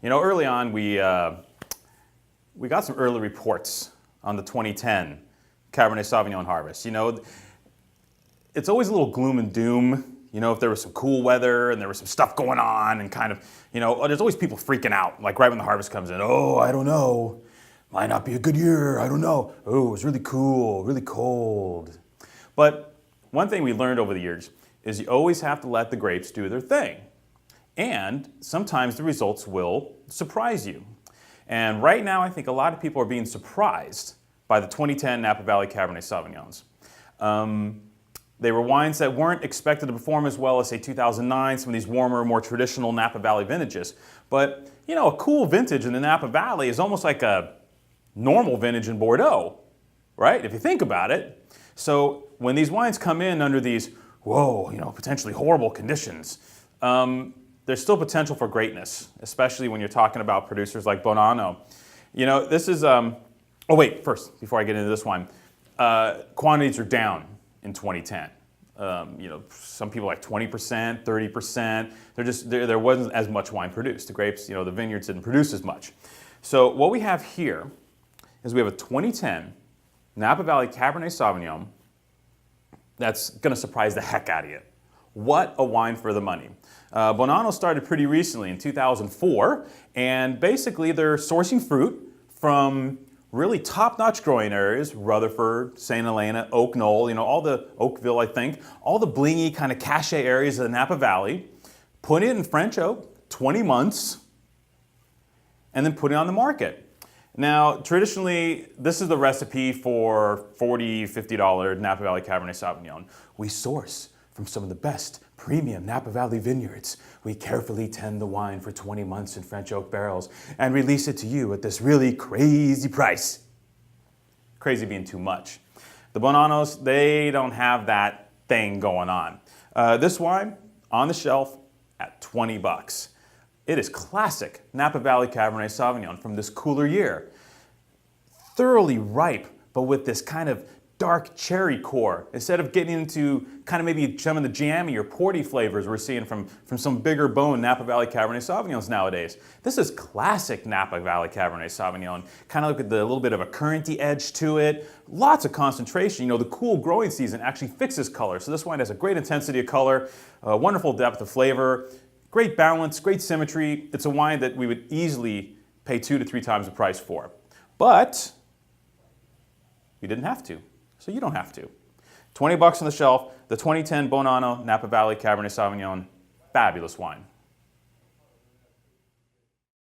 You know, early on we got some early reports on the 2010 Cabernet Sauvignon harvest. You know, it's always a little gloom and doom. You know, if there was some cool weather and there was some stuff going on and kind of, you know, there's always people freaking out, like right when the harvest comes in. Oh, I don't know. Might not be a good year. I don't know. Oh, it was really cool, really cold. But one thing we learned over the years is you always have to let the grapes do their thing. And sometimes the results will surprise you. And right now, I think a lot of people are being surprised by the 2010 Napa Valley Cabernet Sauvignons. They were wines that weren't expected to perform as well as, say, 2009, some of these warmer, more traditional Napa Valley vintages. But, you know, a cool vintage in the Napa Valley is almost like a normal vintage in Bordeaux, right? If you think about it. So when these wines come in under these, whoa, you know, potentially horrible conditions, there's still potential for greatness, especially when you're talking about producers like BonAnno. You know, this is, oh wait, first, before I get into this wine, quantities are down in 2010. You know, some people like 20%, 30%. There wasn't as much wine produced. The grapes, you know, the vineyards didn't produce as much. So what we have here is we have a 2010 Napa Valley Cabernet Sauvignon that's going to surprise the heck out of you. What a wine for the money. BonAnno started pretty recently in 2004, and basically they're sourcing fruit from really top-notch growing areas, Rutherford, St. Helena, Oak Knoll, you know, all the Oakville, I think, all the blingy kind of cachet areas of the Napa Valley, put it in French oak, 20 months, and then put it on the market. Now, traditionally, this is the recipe for $40, $50 Napa Valley Cabernet Sauvignon. We source from some of the best premium Napa Valley vineyards. We carefully tend the wine for 20 months in French oak barrels and release it to you at this really crazy price. Crazy being too much. The BonAnnos, they don't have that thing going on. This wine, on the shelf at 20 bucks. It is classic Napa Valley Cabernet Sauvignon from this cooler year. Thoroughly ripe, but with this kind of dark cherry core. Instead of getting into kind of maybe some of the jammy or porty flavors we're seeing from some bigger bone Napa Valley Cabernet Sauvignons nowadays. This is classic Napa Valley Cabernet Sauvignon. Kind of look at the little bit of a currenty edge to it. Lots of concentration. You know, the cool growing season actually fixes color. So this wine has a great intensity of color, a wonderful depth of flavor, great balance, great symmetry. It's a wine that we would easily pay 2 to 3 times the price for. But we didn't have to. So you don't have to. 20 bucks on the shelf, the 2010 BonAnno Napa Valley Cabernet Sauvignon, fabulous wine.